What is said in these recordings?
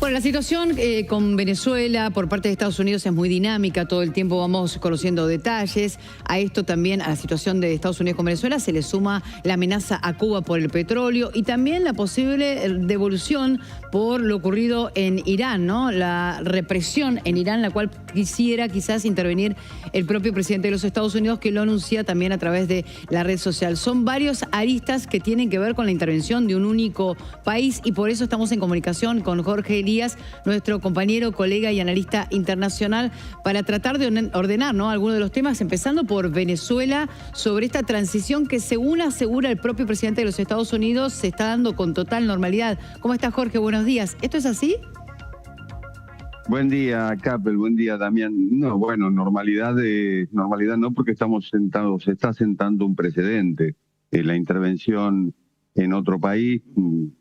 Bueno, la situación con Venezuela por parte de Estados Unidos es muy dinámica, todo el tiempo vamos conociendo detalles. A esto también, a la situación de Estados Unidos con Venezuela, se le suma la amenaza a Cuba por el petróleo y también la posible devolución por lo ocurrido en Irán, ¿no? La represión en Irán, la cual quisiera quizás intervenir el propio presidente de los Estados Unidos, que lo anuncia también a través de la red social. Son varios aristas que tienen que ver con la intervención de un único país y por eso estamos en comunicación con Jorge Elías, nuestro compañero, colega y analista internacional, para tratar de ordenar, ¿no?, algunos de los temas, empezando por Venezuela, sobre esta transición que, según asegura el propio presidente de los Estados Unidos, se está dando con total normalidad. ¿Cómo está, Jorge? Buenos días. ¿Esto es así? Buen día, Capel, buen día, Damián. No, bueno, normalidad no, porque se está sentando un precedente. La intervención en otro país,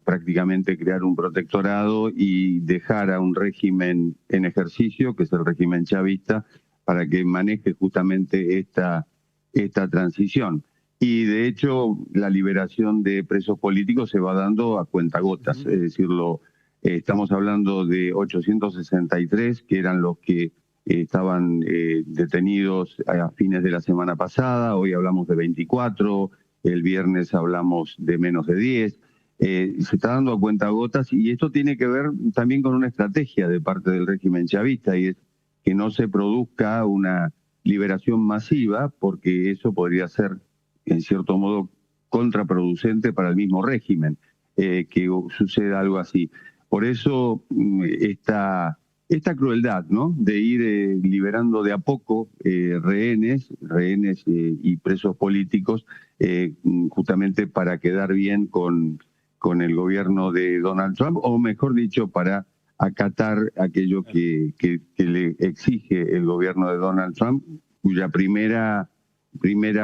prácticamente crear un protectorado y dejar a un régimen en ejercicio, que es el régimen chavista, para que maneje justamente esta transición. Y de hecho, la liberación de presos políticos se va dando a cuentagotas, es decirlo. Estamos hablando de 863, que eran los que estaban detenidos a fines de la semana pasada. Hoy hablamos de 24, el viernes hablamos de menos de 10. Se está dando a cuentagotas y esto tiene que ver también con una estrategia de parte del régimen chavista, y es que no se produzca una liberación masiva, porque eso podría ser, en cierto modo, contraproducente para el mismo régimen, que suceda algo así. Por eso esta crueldad, ¿no?, de ir liberando de a poco rehenes y presos políticos, justamente para quedar bien con el gobierno de Donald Trump, o mejor dicho, para acatar aquello que le exige el gobierno de Donald Trump, cuya primera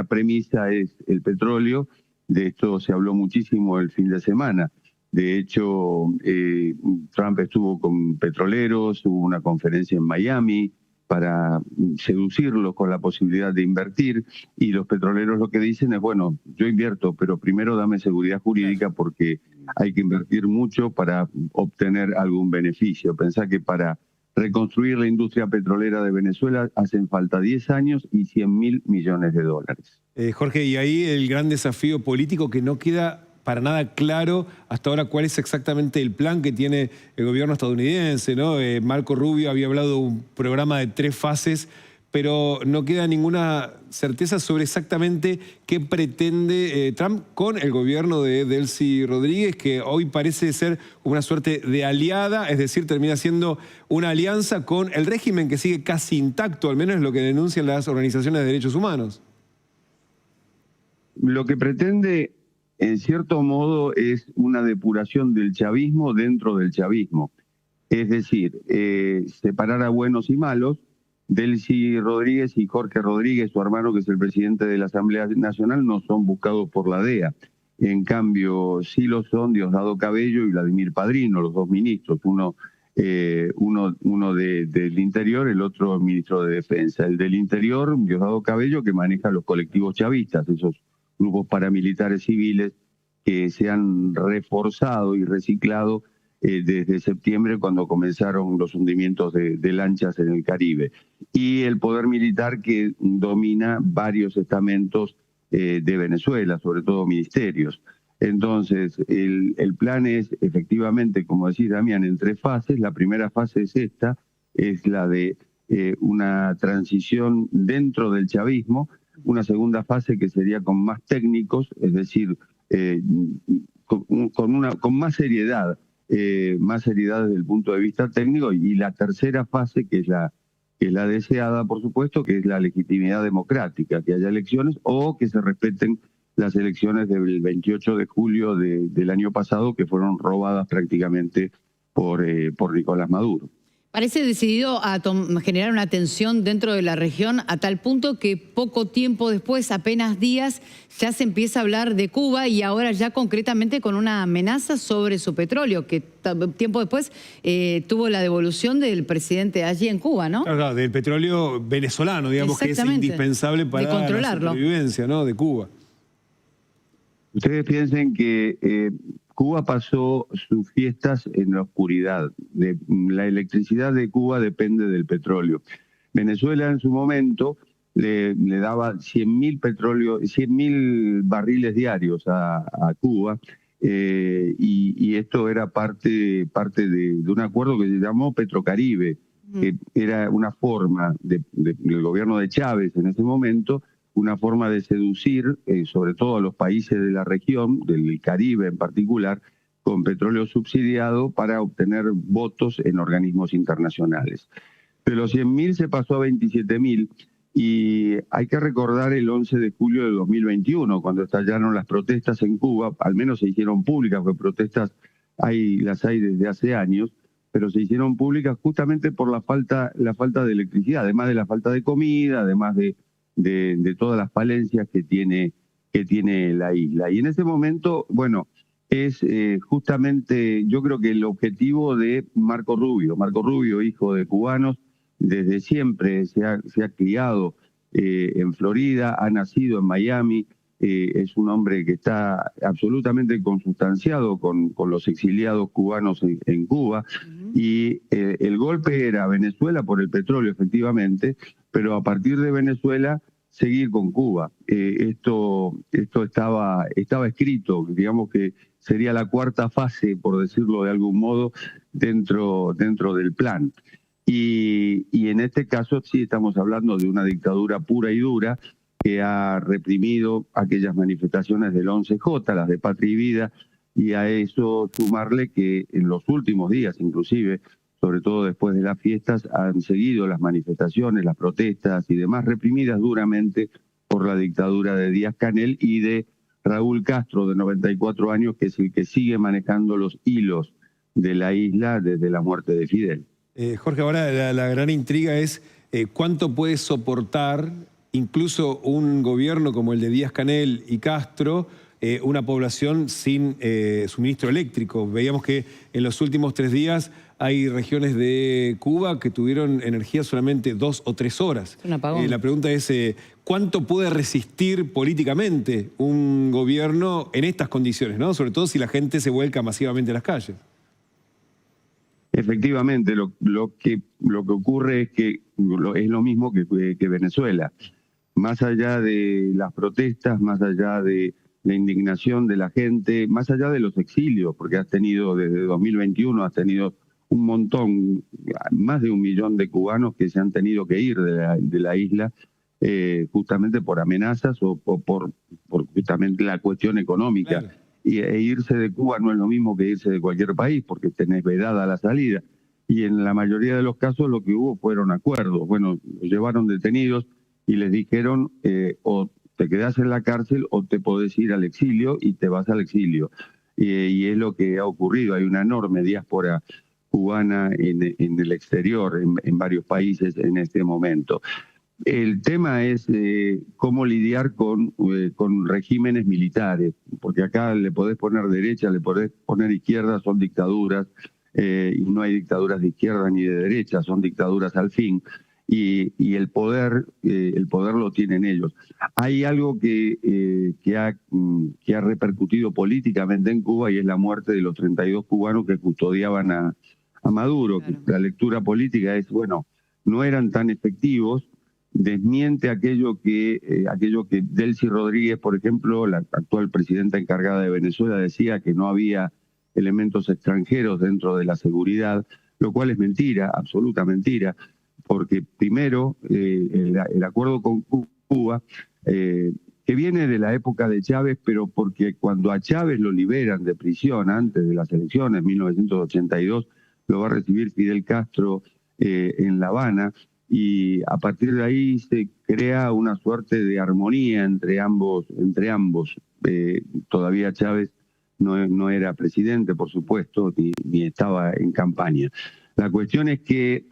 premisa es el petróleo. De esto se habló muchísimo el fin de semana. De hecho, Trump estuvo con petroleros, hubo una conferencia en Miami para seducirlos con la posibilidad de invertir, y los petroleros lo que dicen es, bueno, yo invierto, pero primero dame seguridad jurídica, porque hay que invertir mucho para obtener algún beneficio. Pensá que para reconstruir la industria petrolera de Venezuela hacen falta 10 años y 100.000 millones de dólares. Jorge, y ahí el gran desafío político, que no queda para nada claro hasta ahora cuál es exactamente el plan que tiene el gobierno estadounidense, ¿no? Marco Rubio había hablado de un programa de 3 fases, pero no queda ninguna certeza sobre exactamente qué pretende Trump con el gobierno de Delcy Rodríguez, que hoy parece ser una suerte de aliada, es decir, termina siendo una alianza con el régimen que sigue casi intacto, al menos es lo que denuncian las organizaciones de derechos humanos. Lo que pretende, en cierto modo, es una depuración del chavismo dentro del chavismo. Es decir, separar a buenos y malos. Delcy Rodríguez y Jorge Rodríguez, su hermano, que es el presidente de la Asamblea Nacional, no son buscados por la DEA. En cambio, sí lo son Diosdado Cabello y Vladimir Padrino, los 2 ministros. Uno del Interior, el otro ministro de Defensa. El del Interior, Diosdado Cabello, que maneja los colectivos chavistas, esos grupos paramilitares civiles que se han reforzado y reciclado desde septiembre, cuando comenzaron los hundimientos de lanchas en el Caribe. Y el poder militar, que domina varios estamentos de Venezuela, sobre todo ministerios. Entonces, el plan es, efectivamente, como decía Damián, en 3 fases. La primera fase es esta, es la de una transición dentro del chavismo. Una segunda fase que sería con más técnicos, es decir, con más seriedad desde el punto de vista técnico. Y la tercera fase, que es la deseada, por supuesto, que es la legitimidad democrática, que haya elecciones o que se respeten las elecciones del 28 de julio del año pasado, que fueron robadas prácticamente por Nicolás Maduro. Parece decidido a generar una tensión dentro de la región, a tal punto que poco tiempo después, apenas días, ya se empieza a hablar de Cuba, y ahora ya concretamente con una amenaza sobre su petróleo, que tiempo después tuvo la devolución del presidente allí en Cuba, ¿no? Claro, del petróleo venezolano, digamos, que es indispensable para la supervivencia, ¿no?, de Cuba. Ustedes piensen que Cuba pasó sus fiestas en la oscuridad. La electricidad de Cuba depende del petróleo. Venezuela en su momento le daba 100.000 barriles diarios a Cuba, y esto era parte de un acuerdo que se llamó Petrocaribe, que era una forma del gobierno de Chávez en ese momento, una forma de seducir sobre todo a los países de la región, del Caribe en particular, con petróleo subsidiado para obtener votos en organismos internacionales. De los 100.000 se pasó a 27.000, y hay que recordar el 11 de julio de 2021, cuando estallaron las protestas en Cuba. Al menos se hicieron públicas, porque protestas las hay desde hace años, pero se hicieron públicas justamente por la falta de electricidad, además de la falta de comida, además de todas las falencias que tiene la isla. Y en ese momento, bueno, es justamente, yo creo que el objetivo de Marco Rubio, hijo de cubanos, desde siempre se ha criado en Florida, ha nacido en Miami, es un hombre que está absolutamente consustanciado con los exiliados cubanos en Cuba, y el golpe era Venezuela por el petróleo, efectivamente, pero a partir de Venezuela seguir con Cuba. Esto estaba escrito, digamos que sería la cuarta fase, por decirlo de algún modo, dentro del plan. Y en este caso sí estamos hablando de una dictadura pura y dura que ha reprimido aquellas manifestaciones del 11J, las de Patria y Vida, y a eso sumarle que en los últimos días, inclusive, sobre todo después de las fiestas, han seguido las manifestaciones, las protestas y demás, reprimidas duramente por la dictadura de Díaz-Canel y de Raúl Castro, de 94 años, que es el que sigue manejando los hilos de la isla desde la muerte de Fidel. Jorge, ahora la gran intriga es cuánto puede soportar incluso un gobierno como el de Díaz-Canel y Castro, una población sin suministro eléctrico. Veíamos que en los últimos 3 días hay regiones de Cuba que tuvieron energía solamente 2 o 3 horas. Un apagón. La pregunta es, ¿cuánto puede resistir políticamente un gobierno en estas condiciones, ¿no? Sobre todo si la gente se vuelca masivamente a las calles. Efectivamente, lo que ocurre es que es lo mismo que Venezuela. Más allá de las protestas, más allá de la indignación de la gente, más allá de los exilios, porque desde 2021 has tenido un montón, más de 1 millón de cubanos que se han tenido que ir de la isla, justamente por amenazas o por justamente la cuestión económica. Claro. E irse de Cuba no es lo mismo que irse de cualquier país, porque tenés vedada la salida. Y en la mayoría de los casos lo que hubo fueron acuerdos. Bueno, los llevaron detenidos y les dijeron o te quedás en la cárcel o te podés ir al exilio, y te vas al exilio. Y es lo que ha ocurrido. Hay una enorme diáspora cubana en el exterior, en varios países en este momento. El tema es cómo lidiar con regímenes militares, porque acá le podés poner derecha, le podés poner izquierda, son dictaduras, y no hay dictaduras de izquierda ni de derecha, son dictaduras al fin, y el poder lo tienen ellos. Hay algo que ha repercutido políticamente en Cuba, y es la muerte de los 32 cubanos que custodiaban a Maduro. Claro. La lectura política es, bueno, no eran tan efectivos. Desmiente aquello que Delcy Rodríguez, por ejemplo, la actual presidenta encargada de Venezuela, decía que no había elementos extranjeros dentro de la seguridad, lo cual es mentira, absoluta mentira, porque primero el acuerdo con Cuba, que viene de la época de Chávez, pero porque cuando a Chávez lo liberan de prisión antes de las elecciones, en 1982, lo va a recibir Fidel Castro en La Habana, y a partir de ahí se crea una suerte de armonía entre ambos. Todavía Chávez no era presidente, por supuesto, ni estaba en campaña. La cuestión es que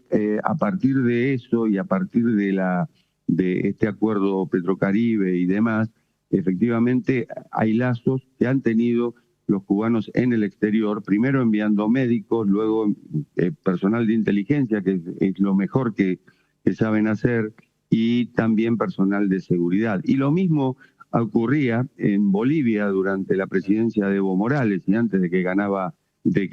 a partir de eso y a partir de este acuerdo Petrocaribe y demás, efectivamente hay lazos que han tenido los cubanos en el exterior, primero enviando médicos, luego personal de inteligencia, que es lo mejor que saben hacer, y también personal de seguridad. Y lo mismo ocurría en Bolivia durante la presidencia de Evo Morales y antes de que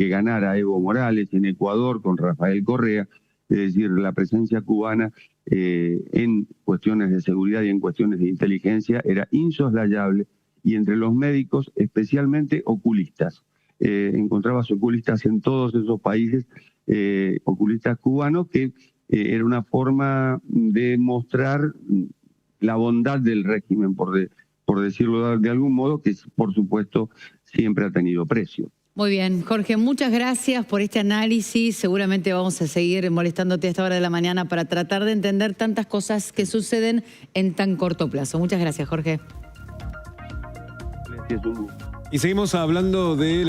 ganara Evo Morales, en Ecuador con Rafael Correa. Es decir, la presencia cubana en cuestiones de seguridad y en cuestiones de inteligencia era insoslayable, y entre los médicos, especialmente oculistas. Encontrabas oculistas en todos esos países, oculistas cubanos, que era una forma de mostrar la bondad del régimen, por decirlo de algún modo, que por supuesto siempre ha tenido precio. Muy bien, Jorge, muchas gracias por este análisis. Seguramente vamos a seguir molestándote a esta hora de la mañana para tratar de entender tantas cosas que suceden en tan corto plazo. Muchas gracias, Jorge. Es un Y seguimos hablando de la